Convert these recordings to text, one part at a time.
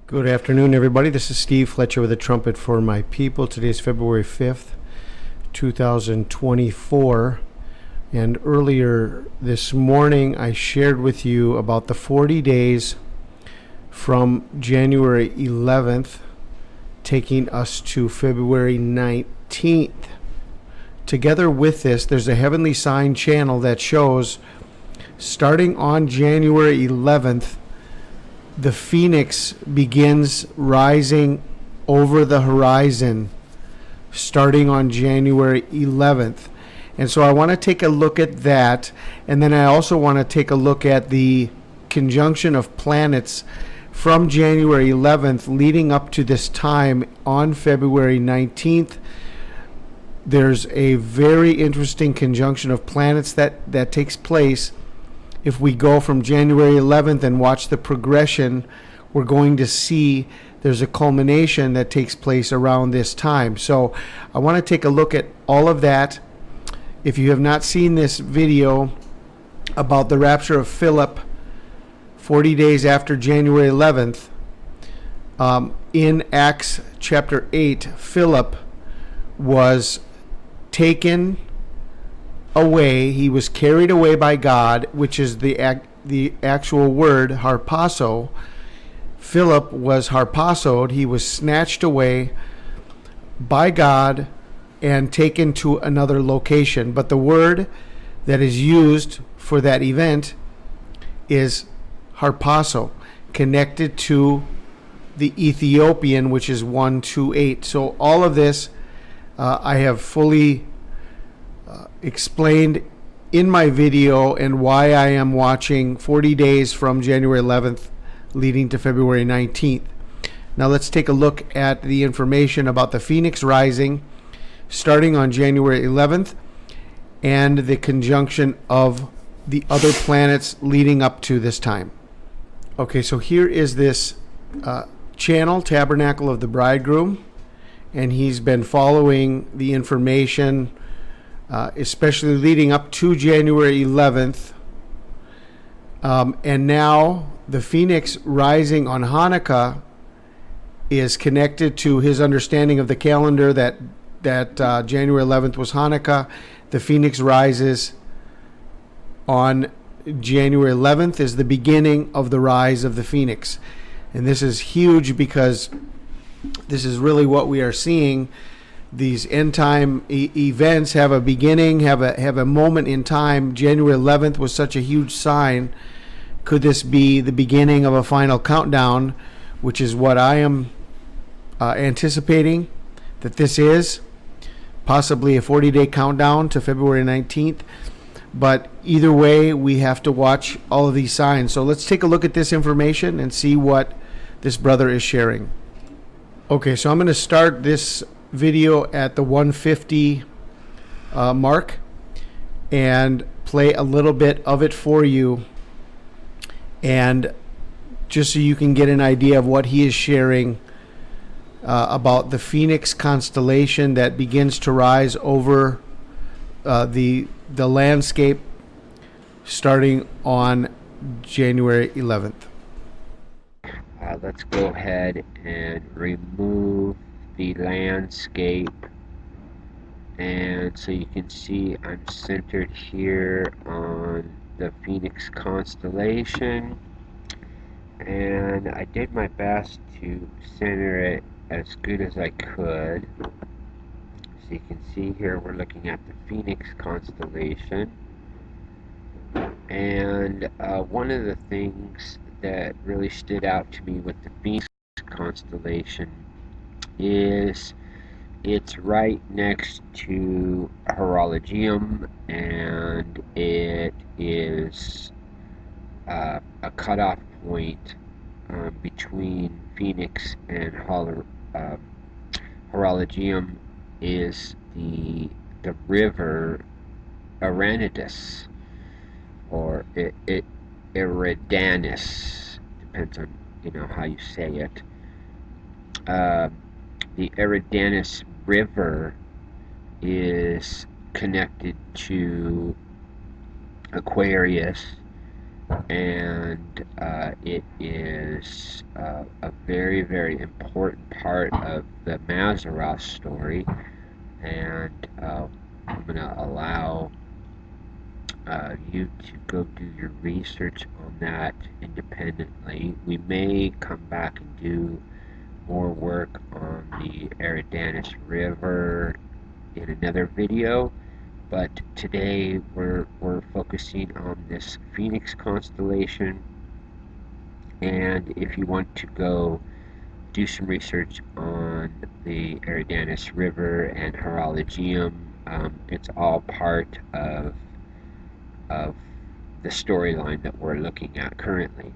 Good afternoon, everybody. This is Steve Fletcher with the Trumpet for My People. Today is February 5th, 2024. And earlier this morning, I shared with you about the 40 days from January 11th, taking us to February 19th. Together with this, there's a heavenly sign channel that shows starting on January 11th, the phoenix begins rising over the horizon starting on January 11th. And so I want to take a look at that, and then I also want to take a look at the conjunction of planets from January 11th leading up to this time on February 19th. There's a very interesting conjunction of planets that takes place. If we go from January 11th and watch the progression, we're going to see there's a culmination that takes place around this time. So I want to take a look at all of that. If you have not seen this video about the rapture of Philip 40 days after January 11th, in Acts chapter 8, Philip was taken away. He was carried away by God, which is the actual word harpazo. Philip was harpazoed. He was snatched away by God and taken to another location. But the word that is used for that event is harpazo, connected to the Ethiopian, which is 128. So all of this I have fully explained in my video, and why I am watching 40 days from January 11th leading to February 19th. Now let's take a look at the information about the phoenix rising starting on January 11th and the conjunction of the other planets leading up to this time. Okay, so here is this channel, Tabernacle of the Bridegroom, and he's been following the information especially leading up to January 11th. And now the phoenix rising on Hanukkah is connected to his understanding of the calendar that January 11th was Hanukkah. The phoenix rises on January 11th is the beginning of the rise of the phoenix. And this is huge because this is really what we are seeing. These end time events have a beginning, have a moment in time. January 11th was such a huge sign. Could this be the beginning of a final countdown, which is what I am anticipating that this is? Possibly a 40-day countdown to February 19th. But either way, we have to watch all of these signs. So let's take a look at this information and see what this brother is sharing. Okay, so I'm going to start this video at the 150 mark and play a little bit of it for you, and just so you can get an idea of what he is sharing about the Phoenix constellation that begins to rise over the landscape starting on January 11th. Let's go ahead and remove the landscape, and so you can see I'm centered here on the Phoenix constellation, and I did my best to center it as good as I could. So you can see here we're looking at the Phoenix constellation, and one of the things that really stood out to me with the Phoenix constellation is it's right next to Horologium, and it is a cutoff point between Phoenix and Horologium is the river Aranidus, or Eridanus, depends on how you say it. The Eridanus River is connected to Aquarius, and it is a very, very important part of the Mazzaroth story, and I'm going to allow you to go do your research on that independently. We may come back and do more work on the Eridanus River in another video, but today we're focusing on this Phoenix constellation. And if you want to go do some research on the Eridanus River and Horologium, it's all part of the storyline that we're looking at currently.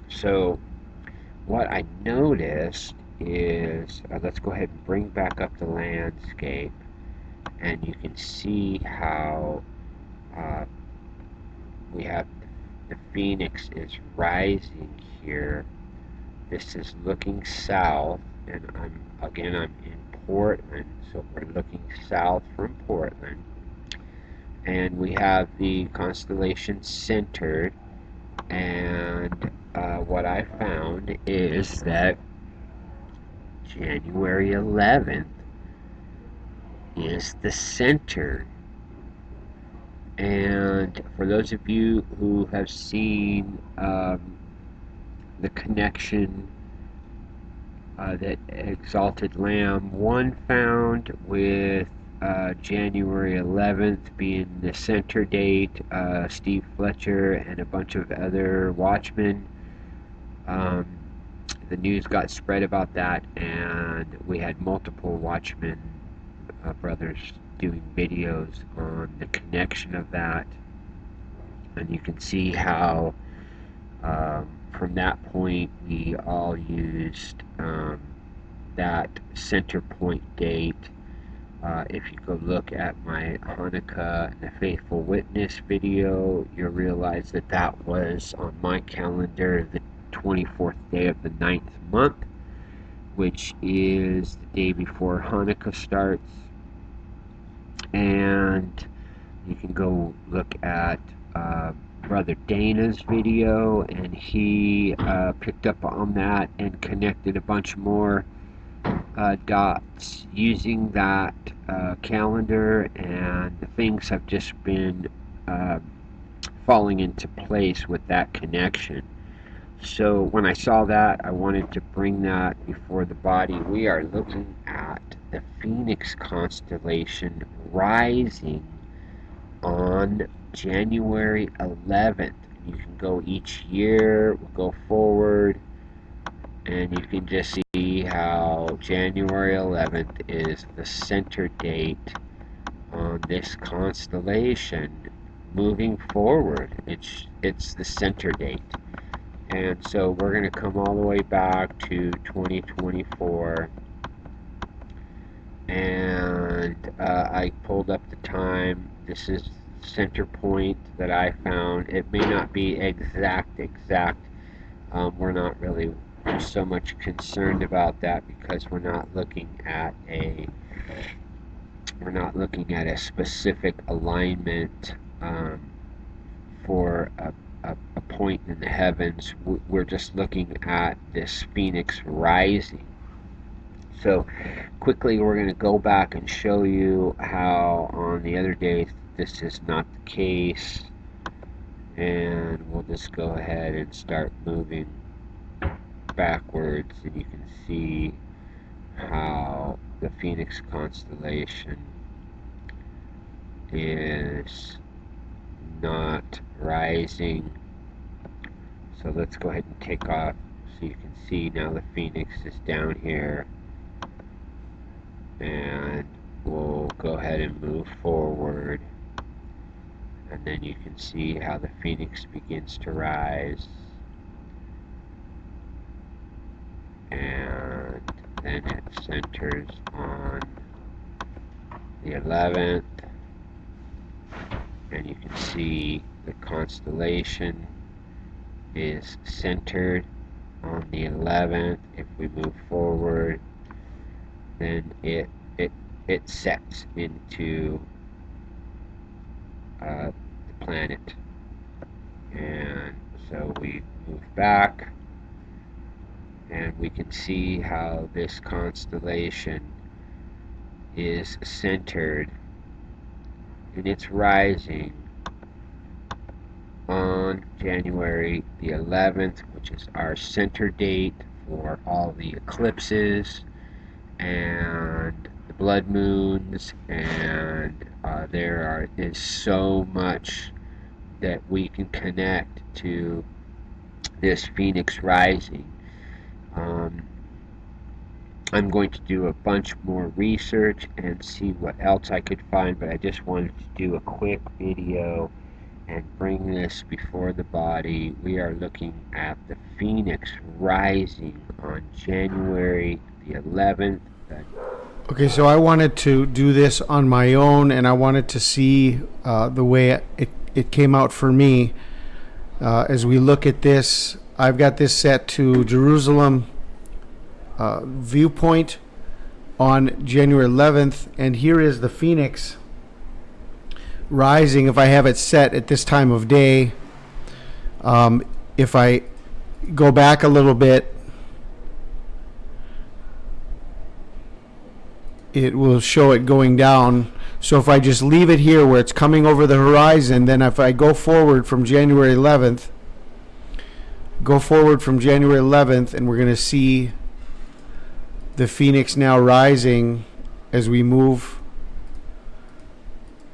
So what I noticed is, let's go ahead and bring back up the landscape, and you can see how we have the Phoenix is rising here. This is looking south, and I'm in Portland, so we're looking south from Portland, and we have the constellation centered. And what I found is that January 11th is the center. And for those of you who have seen the connection that Exalted Lamb 1 found with January 11th being the center date, Steve Fletcher and a bunch of other watchmen, the news got spread about that, and we had multiple watchmen brothers doing videos on the connection of that, and you can see how from that point we all used that center point date. If you go look at my Hanukkah and the Faithful Witness video, you'll realize that that was on my calendar the 24th day of the 9th month, which is the day before Hanukkah starts. And you can go look at Brother Dana's video, and he picked up on that and connected a bunch more dots using that calendar, and things have just been falling into place with that connection. So when I saw that, I wanted to bring that before the body. We are looking at the Phoenix constellation rising on January 11th. You can go each year, we'll go forward, and you can just see how January 11th is the center date on this constellation moving forward. It's the center date. And so we're going to come all the way back to 2024, and I pulled up the time. This is center point that I found. It may not be exact. We're not really so much concerned about that because we're not looking at a specific alignment for a point in the heavens. We're just looking at this Phoenix rising. So quickly we're going to go back and show you how on the other days this is not the case, and we'll just go ahead and start moving backwards, and you can see how the Phoenix constellation is not rising. So let's go ahead and take off so you can see now the Phoenix is down here, and we'll go ahead and move forward, and then you can see how the Phoenix begins to rise, and then it centers on the 11th, and you can see the constellation is centered on the 11th. If we move forward, then it sets into the planet. And So we move back, and we can see how this constellation is centered, and it's rising on January the 11th, which is our center date for all the eclipses and the blood moons, and there is so much that we can connect to this Phoenix rising. I'm going to do a bunch more research and see what else I could find, but I just wanted to do a quick video and bring this before the body. We are looking at the Phoenix rising on January the 11th. Okay, so I wanted to do this on my own, and I wanted to see the way it came out for me. As we look at this, I've got this set to Jerusalem viewpoint on January 11th, and here is the Phoenix rising. If I have it set at this time of day, if I go back a little bit, it will show it going down. So if I just leave it here where it's coming over the horizon, then if I go forward from January 11th, and we're going to see the Phoenix now rising as we move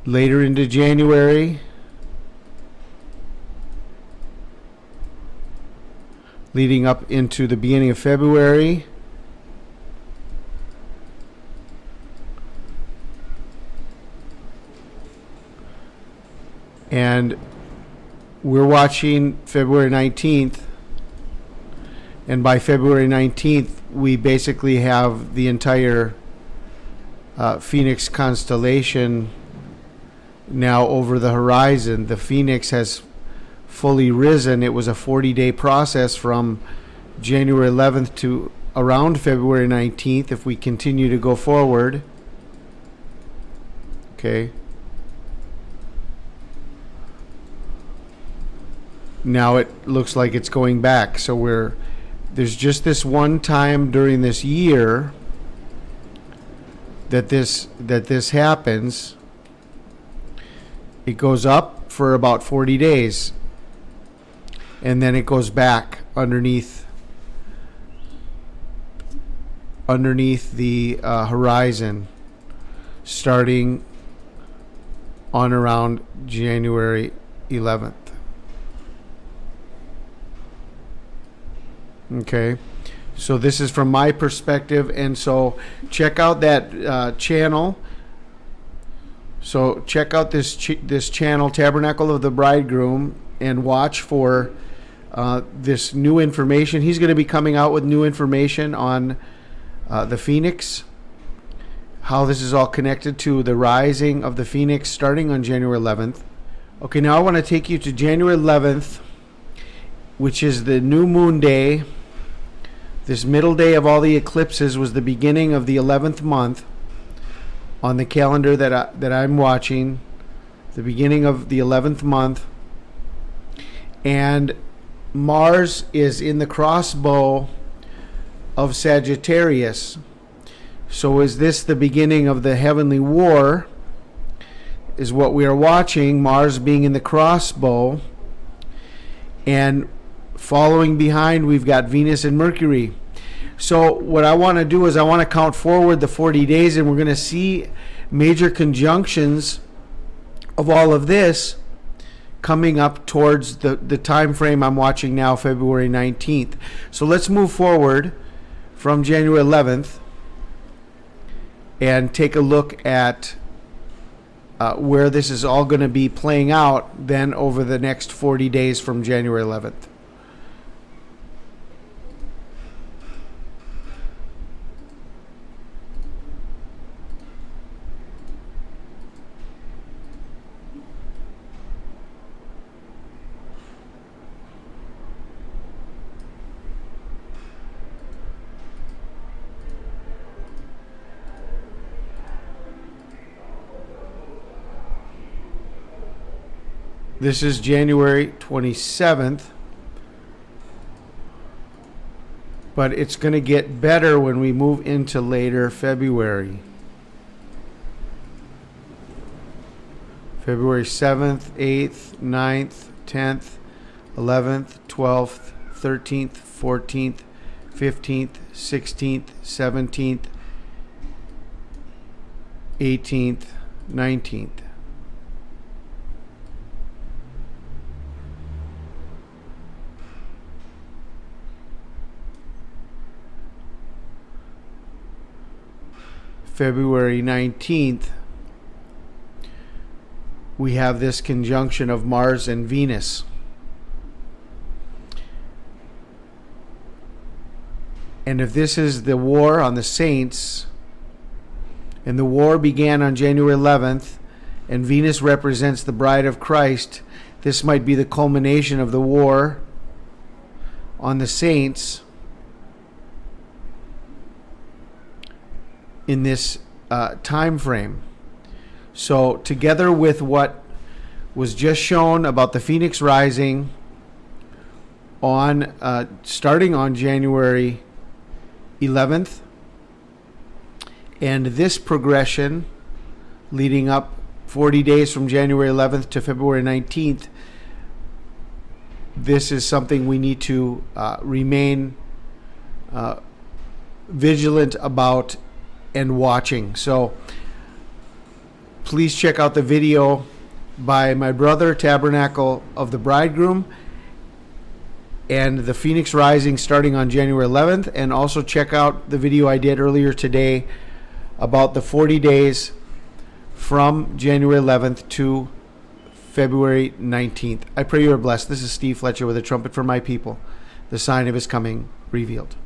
later into January, leading up into the beginning of February. And we're watching February 19th. And by February 19th, we basically have the entire Phoenix constellation now over the horizon. The Phoenix has fully risen. It was a 40-day process from January 11th to around February 19th if we continue to go forward. Okay. Now it looks like it's going back. So there's just this one time during this year that this happens. It goes up for about 40 days, and then it goes back underneath the horizon, starting on around January 11th. Okay, so this is from my perspective, and so check out that channel. So check out this channel, Tabernacle of the Bridegroom, and watch for this new information. He's going to be coming out with new information on the Phoenix, how this is all connected to the rising of the Phoenix starting on January 11th. Okay, now I want to take you to January 11th, which is the new moon day. This middle day of all the eclipses was the beginning of the 11th month on the calendar that I'm watching, the beginning of the 11th month. And Mars is in the crossbow of Sagittarius. So is this the beginning of the heavenly war? Is what we are watching, Mars being in the crossbow. And following behind, we've got Venus and Mercury. So what I want to do is I want to count forward the 40 days, and we're going to see major conjunctions of all of this coming up towards the time frame I'm watching now, February 19th. So let's move forward from January 11th and take a look at where this is all going to be playing out then over the next 40 days from January 11th. This is January 27th. But it's going to get better when we move into later February. February 7th, 8th, 9th, 10th, 11th, 12th, 13th, 14th, 15th, 16th, 17th, 18th, 19th. February 19th, we have this conjunction of Mars and Venus. And if this is the war on the saints, and the war began on January 11th, and Venus represents the bride of Christ, this might be the culmination of the war on the saints in this time frame. So together with what was just shown about the Phoenix rising on starting on January 11th, and this progression leading up 40 days from January 11th to February 19th, this is something we need to remain vigilant about and watching. So please check out the video by my brother, Tabernacle of the Bridegroom, and the Phoenix Rising starting on January 11th. And also check out the video I did earlier today about the 40 days from January 11th to February 19th. I pray you are blessed. This is Steve Fletcher with a trumpet for my people, the sign of his coming revealed.